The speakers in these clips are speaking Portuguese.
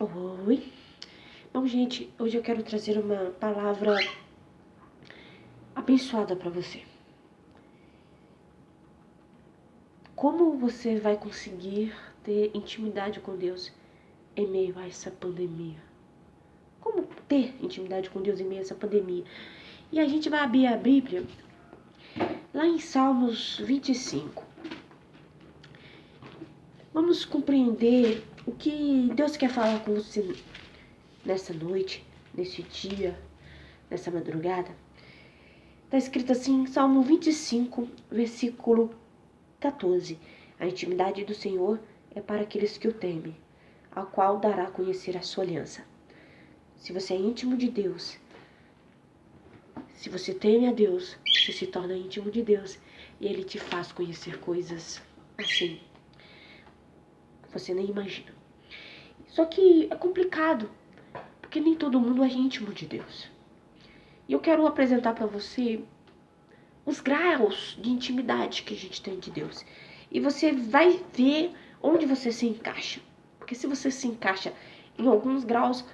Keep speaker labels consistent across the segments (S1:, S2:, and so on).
S1: Oi. Bom, gente, hoje eu quero trazer uma palavra abençoada para você. Como você vai conseguir ter intimidade com Deus em meio a essa pandemia? Como ter intimidade com Deus em meio a essa pandemia? E a gente vai abrir a Bíblia lá em Salmos 25. Vamos compreender o que Deus quer falar com você nessa noite, nesse dia, nessa madrugada. Está escrito assim, Salmo 25, versículo 14. A intimidade do Senhor é para aqueles que o temem, ao qual dará a conhecer a sua aliança. Se você é íntimo de Deus, se você teme a Deus, você se torna íntimo de Deus e Ele te faz conhecer coisas assim, você nem imagina. Só que é complicado, porque nem todo mundo é íntimo de Deus. E eu quero apresentar para você os graus de intimidade que a gente tem de Deus. E você vai ver onde você se encaixa. Porque se você se encaixa em alguns graus,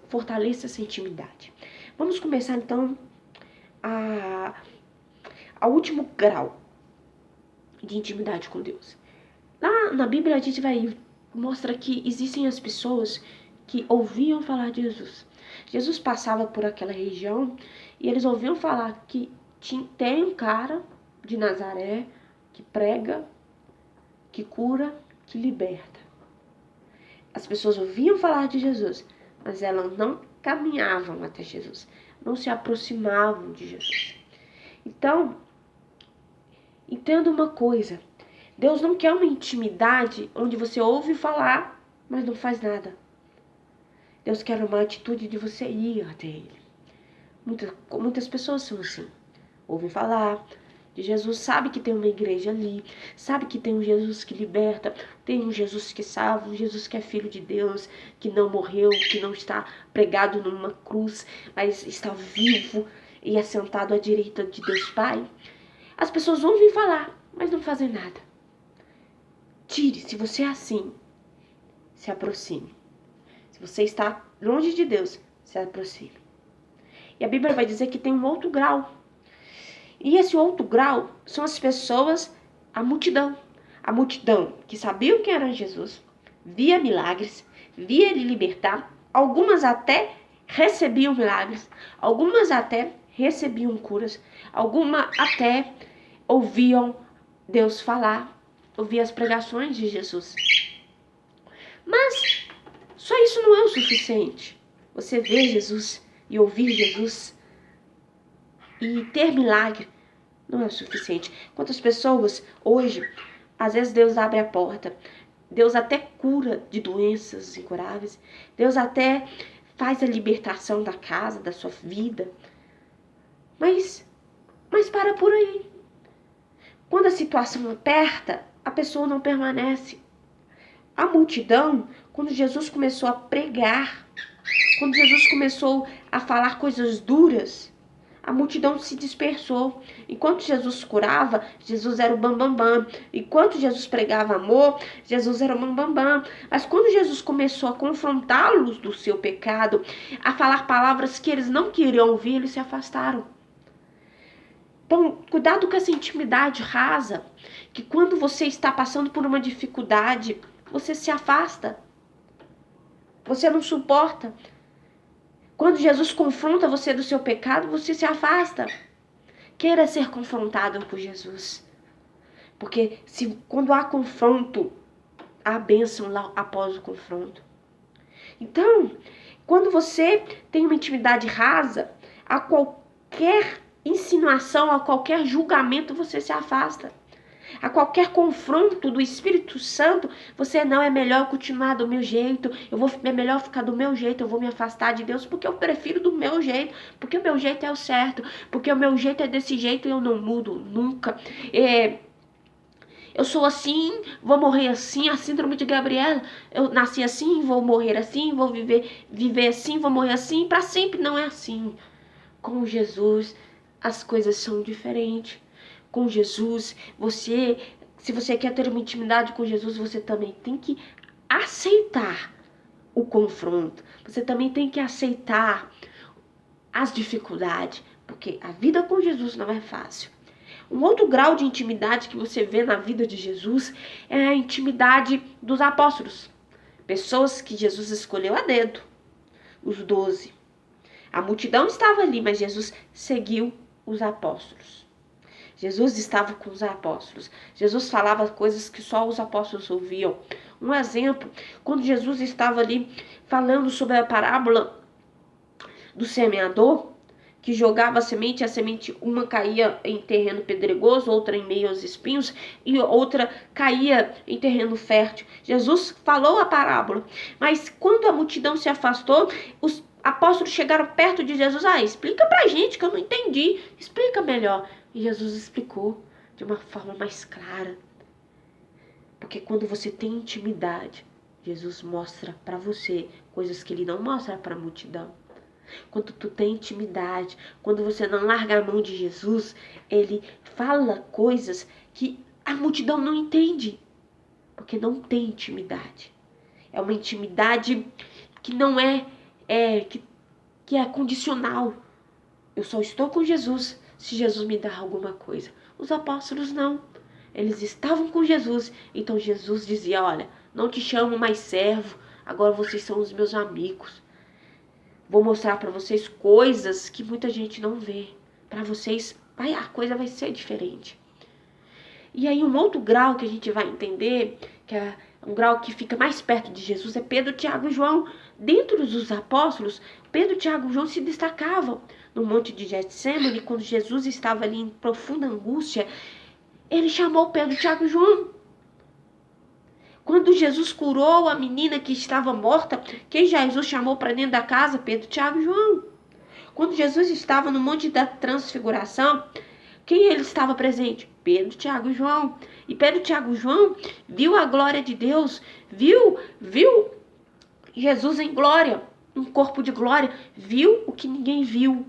S1: fortaleça essa intimidade. Vamos começar então ao último grau de intimidade com Deus. Lá na Bíblia a gente mostra que existem as pessoas que ouviam falar de Jesus. Jesus passava por aquela região e eles ouviam falar que tem um cara de Nazaré que prega, que cura, que liberta. As pessoas ouviam falar de Jesus, mas elas não caminhavam até Jesus, não se aproximavam de Jesus. Então, entenda uma coisa, Deus não quer uma intimidade onde você ouve falar, mas não faz nada. Deus quer uma atitude de você ir até Ele. Muitas pessoas são assim. Ouvem falar de Jesus, sabe que tem uma igreja ali, sabe que tem um Jesus que liberta, tem um Jesus que salva, um Jesus que é filho de Deus, que não morreu, que não está pregado numa cruz, mas está vivo e assentado à direita de Deus Pai. As pessoas ouvem falar, mas não fazem nada. Se você é assim, se aproxime. Se você está longe de Deus, se aproxime. E a Bíblia vai dizer que tem um outro grau. E esse outro grau são as pessoas, a multidão. A multidão que sabiam quem era Jesus, via milagres, via ele libertar. Algumas até recebiam milagres, algumas até recebiam curas, algumas até ouviam Deus falar, ouviam as pregações de Jesus. Mas só isso não é o suficiente. Você ver Jesus e ouvir Jesus e ter milagre não é o suficiente. Quantas pessoas hoje, às vezes Deus abre a porta, Deus até cura de doenças incuráveis, Deus até faz a libertação da casa, da sua vida, mas para por aí. Quando a situação aperta, a pessoa não permanece. A multidão, quando Jesus começou a pregar, quando Jesus começou a falar coisas duras, a multidão se dispersou. Enquanto Jesus curava, Jesus era o bambambam. Enquanto Jesus pregava amor, Jesus era o bambambam. Mas quando Jesus começou a confrontá-los do seu pecado, a falar palavras que eles não queriam ouvir, eles se afastaram. Então, cuidado com essa intimidade rasa, que quando você está passando por uma dificuldade, você se afasta. Você não suporta. Quando Jesus confronta você do seu pecado, você se afasta. Queira ser confrontado por Jesus. Porque quando há confronto, há bênção lá após o confronto. Então, quando você tem uma intimidade rasa, a qualquer insinuação, a qualquer julgamento, você se afasta. A qualquer confronto do Espírito Santo, você não, é melhor continuar do meu jeito, é melhor ficar do meu jeito, eu vou me afastar de Deus, porque eu prefiro do meu jeito, porque o meu jeito é o certo, porque o meu jeito é desse jeito e eu não mudo nunca. Eu sou assim, vou morrer assim, a síndrome de Gabriela, eu nasci assim, vou morrer assim, vou viver assim, vou morrer assim, para sempre. Não é assim. Com Jesus, as coisas são diferentes. Com Jesus, se você quer ter uma intimidade com Jesus, você também tem que aceitar o confronto. Você também tem que aceitar as dificuldades, porque a vida com Jesus não é fácil. Um outro grau de intimidade que você vê na vida de Jesus é a intimidade dos apóstolos. Pessoas que Jesus escolheu a dedo, os 12. A multidão estava ali, mas Jesus seguiu os apóstolos. Jesus estava com os apóstolos. Jesus falava coisas que só os apóstolos ouviam. Um exemplo, quando Jesus estava ali falando sobre a parábola do semeador, que jogava a semente uma caía em terreno pedregoso, outra em meio aos espinhos e outra caía em terreno fértil. Jesus falou a parábola, mas quando a multidão se afastou, os apóstolos chegaram perto de Jesus. Explica pra gente que eu não entendi, explica melhor. E Jesus explicou de uma forma mais clara. Porque quando você tem intimidade, Jesus mostra pra você coisas que ele não mostra pra multidão. Quando tu tem intimidade, quando você não larga a mão de Jesus, ele fala coisas que a multidão não entende, porque não tem intimidade. É uma intimidade que não que é condicional. Eu só estou com Jesus se Jesus me dá alguma coisa. Os apóstolos não. Eles estavam com Jesus, então Jesus dizia: olha, não te chamo mais servo, agora vocês são os meus amigos. Vou mostrar para vocês coisas que muita gente não vê. Para vocês, a coisa vai ser diferente. E aí um outro grau que a gente vai entender, que é um grau que fica mais perto de Jesus, é Pedro, Tiago e João. Dentro dos apóstolos, Pedro, Tiago e João se destacavam. No monte de Getsemane, quando Jesus estava ali em profunda angústia, ele chamou Pedro, Tiago e João. Quando Jesus curou a menina que estava morta, quem Jesus chamou para dentro da casa? Pedro, Tiago e João. Quando Jesus estava no monte da transfiguração, quem ele estava presente? Pedro, Tiago e João. E Pedro, Tiago e João viu a glória de Deus, viu Jesus em glória, um corpo de glória, viu o que ninguém viu.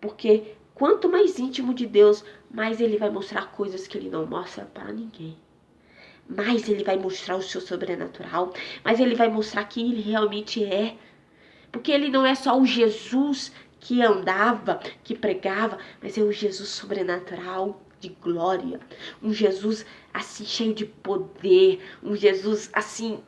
S1: Porque quanto mais íntimo de Deus, mais ele vai mostrar coisas que ele não mostra para ninguém. Mais ele vai mostrar o seu sobrenatural, mais ele vai mostrar quem ele realmente é. Porque ele não é só o Jesus que andava, que pregava, mas é o Jesus sobrenatural, de glória. Um Jesus assim cheio de poder, um Jesus assim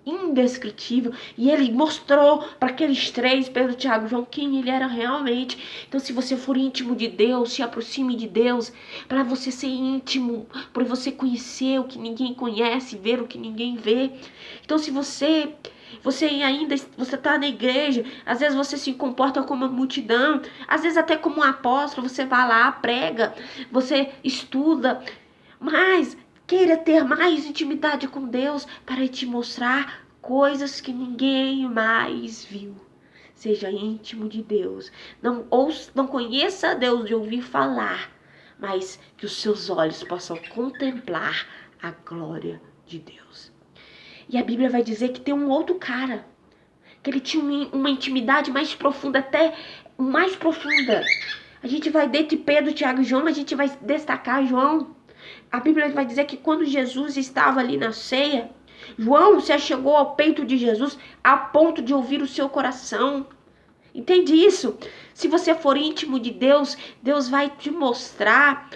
S1: indescritível. E ele mostrou para aqueles três, Pedro, Tiago e João, quem ele era realmente. Então, se você for íntimo de Deus, se aproxime de Deus, para você ser íntimo, para você conhecer o que ninguém conhece, ver o que ninguém vê. Então, se você ainda está na igreja, às vezes você se comporta como uma multidão, às vezes até como um apóstolo, você vai lá, prega, você estuda, mas queira ter mais intimidade com Deus para te mostrar coisas que ninguém mais viu. Seja íntimo de Deus. Não conheça Deus de ouvir falar, mas que os seus olhos possam contemplar a glória de Deus. E a Bíblia vai dizer que tem um outro cara, que ele tinha uma intimidade mais profunda, até mais profunda. A gente vai dentre Pedro, Tiago e João, a gente vai destacar João. A Bíblia vai dizer que quando Jesus estava ali na ceia, João se achegou ao peito de Jesus a ponto de ouvir o seu coração. Entende isso? Se você for íntimo de Deus, Deus vai te mostrar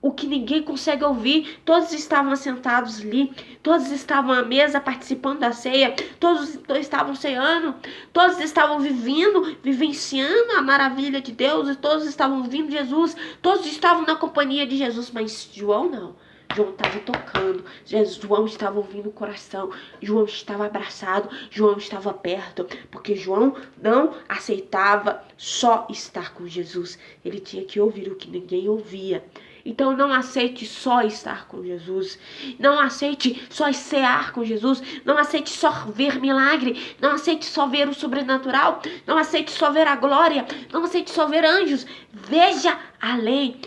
S1: o que ninguém consegue ouvir. Todos estavam sentados ali, todos estavam à mesa participando da ceia, todos estavam ceando, todos estavam vivenciando a maravilha de Deus, e todos estavam ouvindo Jesus, todos estavam na companhia de Jesus, mas João não. João estava tocando, João estava ouvindo o coração, João estava abraçado, João estava perto, porque João não aceitava só estar com Jesus, ele tinha que ouvir o que ninguém ouvia. Então não aceite só estar com Jesus, não aceite só cear com Jesus, não aceite só ver milagre, não aceite só ver o sobrenatural, não aceite só ver a glória, não aceite só ver anjos, veja além,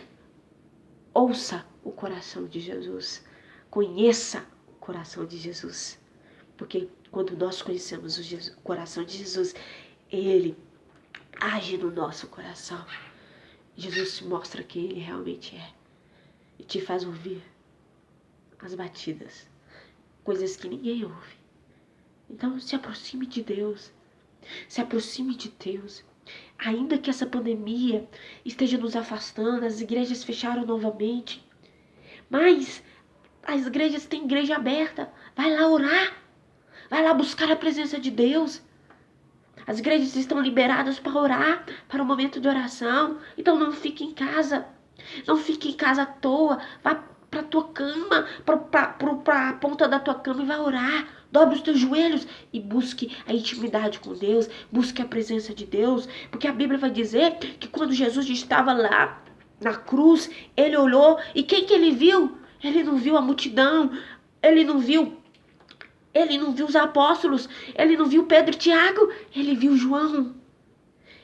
S1: ouça o coração de Jesus, conheça o coração de Jesus, porque quando nós conhecemos o coração de Jesus, ele age no nosso coração. Jesus te mostra quem ele realmente é e te faz ouvir as batidas, coisas que ninguém ouve, Então se aproxime de Deus. Se aproxime de Deus. Ainda que essa pandemia esteja nos afastando, as igrejas fecharam novamente, mas as igrejas têm igreja aberta. Vai lá orar. Vai lá buscar a presença de Deus. As igrejas estão liberadas para orar, para o momento de oração. Então não fique em casa. Não fique em casa à toa. Vá para a tua cama, para a ponta da tua cama e vai orar. Dobre os teus joelhos e busque a intimidade com Deus. Busque a presença de Deus. Porque a Bíblia vai dizer que quando Jesus estava lá na cruz, ele olhou e quem que ele viu? Ele não viu a multidão. Ele não viu os apóstolos, ele não viu Pedro e Tiago, ele viu João.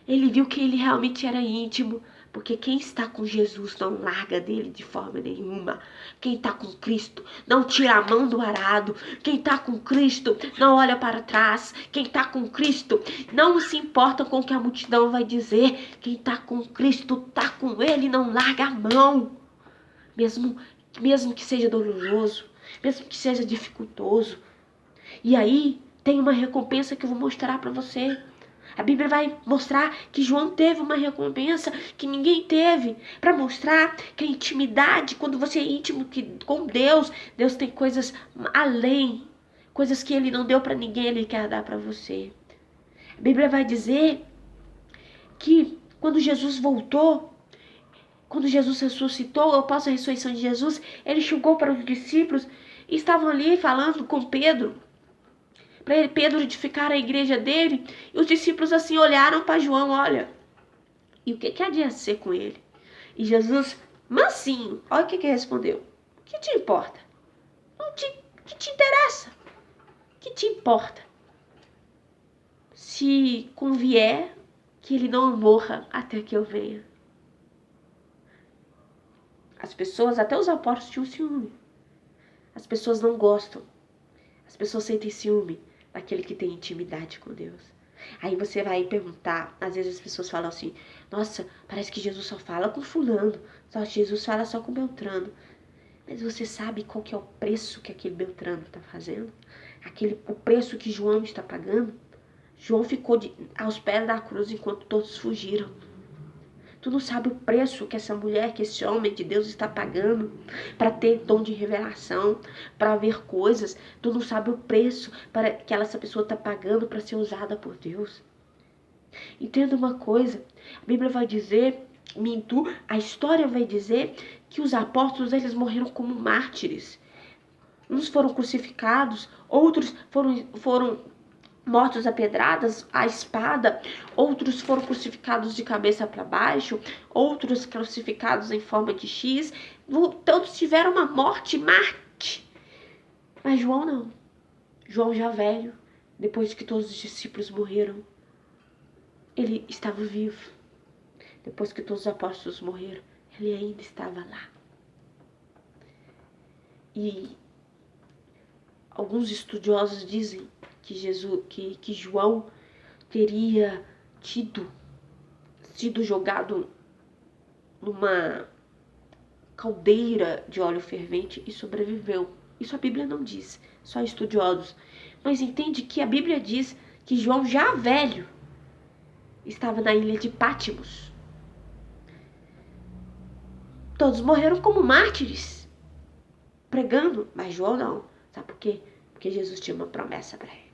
S1: Ele viu que ele realmente era íntimo, porque quem está com Jesus não larga dele de forma nenhuma. Quem está com Cristo não tira a mão do arado. Quem está com Cristo não olha para trás. Quem está com Cristo não se importa com o que a multidão vai dizer. Quem está com Cristo está com ele, não larga a mão. Mesmo que seja doloroso, mesmo que seja dificultoso. E aí tem uma recompensa que eu vou mostrar para você. A Bíblia vai mostrar que João teve uma recompensa que ninguém teve. Para mostrar que a intimidade, quando você é íntimo com Deus, Deus tem coisas além. Coisas que Ele não deu para ninguém, Ele quer dar para você. A Bíblia vai dizer que quando Jesus voltou, quando Jesus ressuscitou, após a ressurreição de Jesus, Ele chegou para os discípulos e estavam ali falando com Pedro. Para Pedro edificar a igreja dele, e os discípulos assim olharam para João, olha, e o que há de ser com ele? E Jesus, mansinho, olha o que respondeu. O que te importa? O que te interessa? O que te importa? Se convier que ele não morra até que eu venha. As pessoas, até os apóstolos tinham ciúme. As pessoas não gostam. As pessoas sentem ciúme daquele que tem intimidade com Deus. Aí você vai perguntar, às vezes as pessoas falam assim, nossa, parece que Jesus só fala com fulano, só Jesus fala só com Beltrano. Mas você sabe qual que é o preço que aquele Beltrano está fazendo? O preço que João está pagando? João ficou aos pés da cruz enquanto todos fugiram. Tu não sabe o preço que essa mulher, que esse homem de Deus está pagando para ter dom de revelação, para ver coisas. Tu não sabe o preço que essa pessoa está pagando para ser usada por Deus. Entenda uma coisa, a Bíblia vai dizer, a história vai dizer que os apóstolos eles morreram como mártires. Uns foram crucificados, outros foram mortos a pedradas, a espada, outros foram crucificados de cabeça para baixo, outros crucificados em forma de X, todos tiveram uma morte mártir. Mas João não. João já velho, depois que todos os discípulos morreram, ele estava vivo. Depois que todos os apóstolos morreram, ele ainda estava lá. E alguns estudiosos dizem que João teria sido jogado numa caldeira de óleo fervente e sobreviveu. Isso a Bíblia não diz, só estudiosos. Mas entende que a Bíblia diz que João, já velho, estava na ilha de Pátimos. Todos morreram como mártires, pregando, mas João não. Sabe por quê? Porque Jesus tinha uma promessa para ele.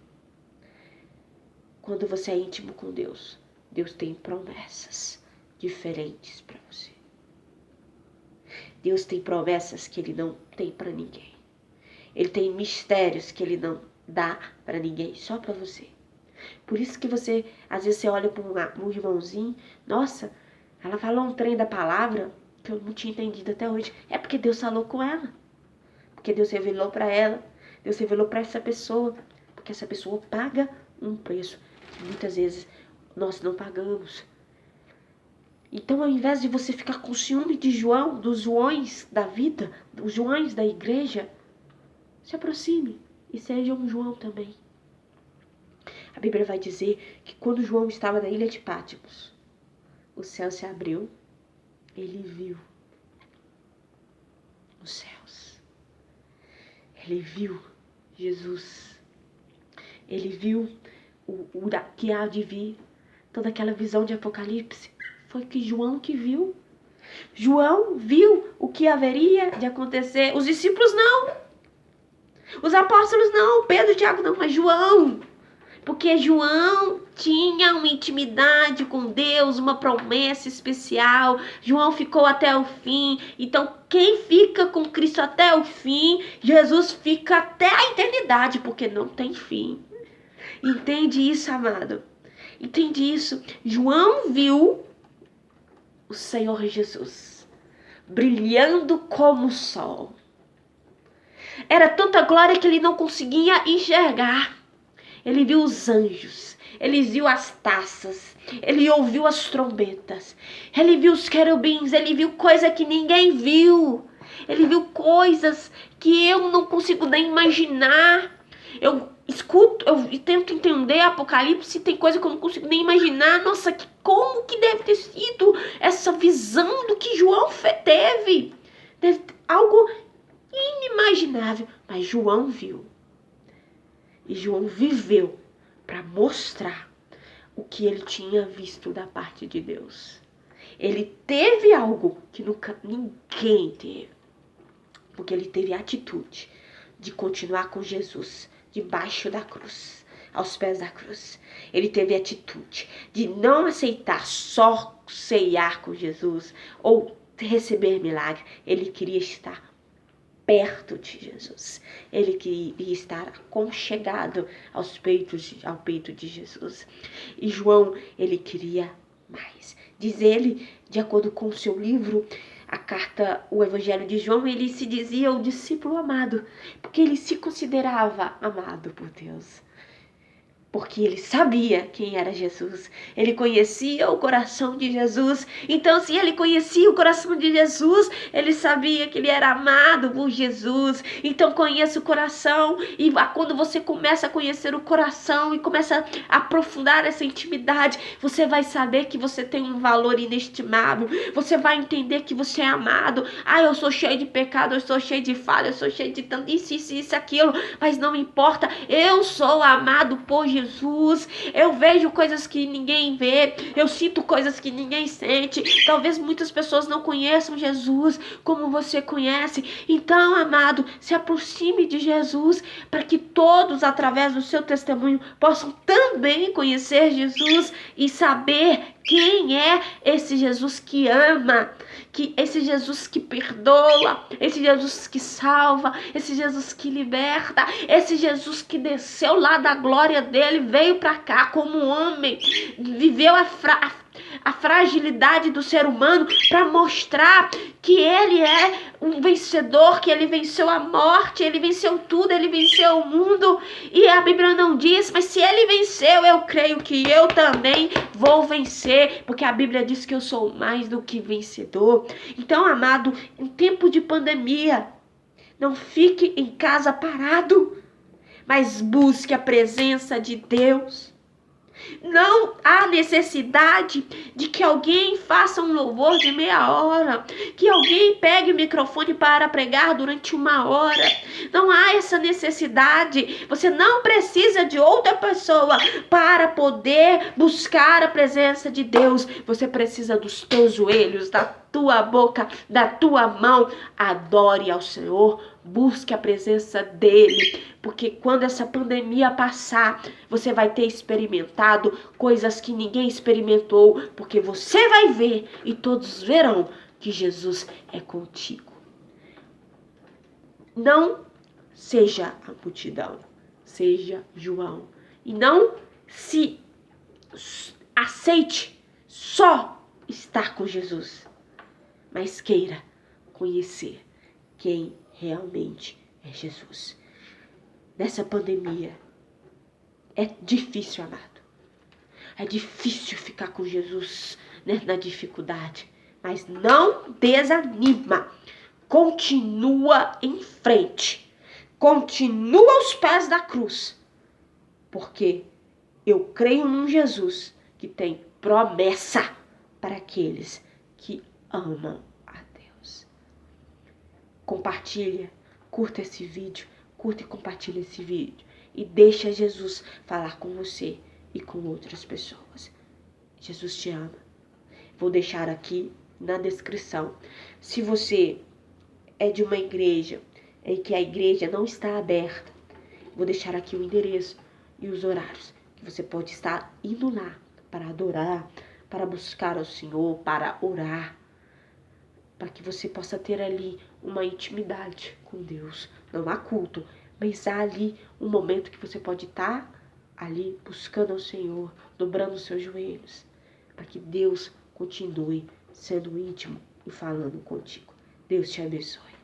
S1: Quando você é íntimo com Deus, Deus tem promessas diferentes para você. Deus tem promessas que Ele não tem para ninguém. Ele tem mistérios que Ele não dá para ninguém, só para você. Por isso que você, às vezes você olha para um irmãozinho, nossa, ela falou um trem da palavra que eu não tinha entendido até hoje. É porque Deus falou com ela. Porque Deus revelou para ela. Deus revelou para essa pessoa. Porque essa pessoa paga um preço. Muitas vezes nós não pagamos. Então, ao invés de você ficar com ciúme de João, dos Joões da vida, dos Joões da igreja, se aproxime e seja um João também. A Bíblia vai dizer que quando João estava na ilha de Pátimos, o céu se abriu, ele viu os céus. Ele viu Jesus. ele viu o que há de vir, toda aquela visão de Apocalipse, foi que João que viu. João viu o que haveria de acontecer. Os discípulos não. Os apóstolos não. Pedro, Tiago não, mas João. Porque João tinha uma intimidade com Deus, uma promessa especial. João ficou até o fim. Então, quem fica com Cristo até o fim, Jesus fica até a eternidade, porque não tem fim. Entende isso, amado? Entende isso? João viu o Senhor Jesus brilhando como o sol. Era tanta glória que ele não conseguia enxergar. Ele viu os anjos, ele viu as taças, ele ouviu as trombetas, ele viu os querubins, ele viu coisa que ninguém viu. Ele viu coisas que eu não consigo nem imaginar. Eu escuto, eu tento entender Apocalipse, tem coisa que eu não consigo nem imaginar. Nossa, como que deve ter sido essa visão do que João teve? Deve ter algo inimaginável, mas João viu. E João viveu para mostrar o que ele tinha visto da parte de Deus. Ele teve algo que nunca ninguém teve. Porque ele teve a atitude de continuar com Jesus debaixo da cruz, aos pés da cruz. Ele teve a atitude de não aceitar só ceiar com Jesus ou receber milagre. Ele queria estar perto de Jesus. Ele queria estar aconchegado ao peito de Jesus. E João, ele queria mais. Diz ele, de acordo com o seu livro, a carta, o Evangelho de João, ele se dizia o discípulo amado, porque ele se considerava amado por Deus. Porque ele sabia quem era Jesus. Ele conhecia o coração de Jesus. Então, se ele conhecia o coração de Jesus, ele sabia que ele era amado por Jesus. Então, conheça o coração. E quando você começa a conhecer o coração e começa a aprofundar essa intimidade, você vai saber que você tem um valor inestimável. Você vai entender que você é amado. Ah, eu sou cheio de pecado, eu sou cheio de falha, eu sou cheio de tanto isso, aquilo. Mas não importa. Eu sou amado por Jesus. Eu vejo coisas que ninguém vê, eu sinto coisas que ninguém sente. Talvez muitas pessoas não conheçam Jesus como você conhece. Então, amado, se aproxime de Jesus para que todos, através do seu testemunho, possam também conhecer Jesus e saber quem é esse Jesus que ama, que esse Jesus que perdoa, esse Jesus que salva, esse Jesus que liberta, esse Jesus que desceu lá da glória dele, veio para cá como homem, viveu a fragilidade do ser humano para mostrar que ele é um vencedor, que ele venceu a morte, ele venceu tudo, ele venceu o mundo. E a Bíblia não diz, mas se ele venceu, eu creio que eu também vou vencer, porque a Bíblia diz que eu sou mais do que vencedor. Então, amado, em tempo de pandemia, não fique em casa parado, mas busque a presença de Deus. Não há necessidade de que alguém faça um louvor de meia hora, que alguém pegue o microfone para pregar durante 1 hora. Não há essa necessidade. Você não precisa de outra pessoa para poder buscar a presença de Deus. Você precisa dos teus joelhos, da tua boca, da tua mão. Adore ao Senhor, busque a presença dele, porque quando essa pandemia passar, você vai ter experimentado coisas que ninguém experimentou, porque você vai ver e todos verão que Jesus é contigo. Não seja a multidão, seja João. E não se aceite só estar com Jesus, mas queira conhecer quem realmente é Jesus. Nessa pandemia, é difícil, amado. É difícil ficar com Jesus, né, na dificuldade. Mas não desanima. Continua em frente. Continua aos pés da cruz. Porque eu creio num Jesus que tem promessa para aqueles que amam a Deus. Compartilha, curta esse vídeo. Curta e compartilha esse vídeo. e deixa Jesus falar com você e com outras pessoas. Jesus te ama. Vou deixar aqui na descrição. Se você é de uma igreja em que a igreja não está aberta, vou deixar aqui o endereço e os horários que você pode estar indo lá para adorar, para buscar ao Senhor, para orar, para que você possa ter ali uma intimidade com Deus. Não há culto, mas há ali um momento que você pode estar ali buscando ao Senhor, dobrando os seus joelhos, para que Deus continue sendo íntimo e falando contigo. Deus te abençoe.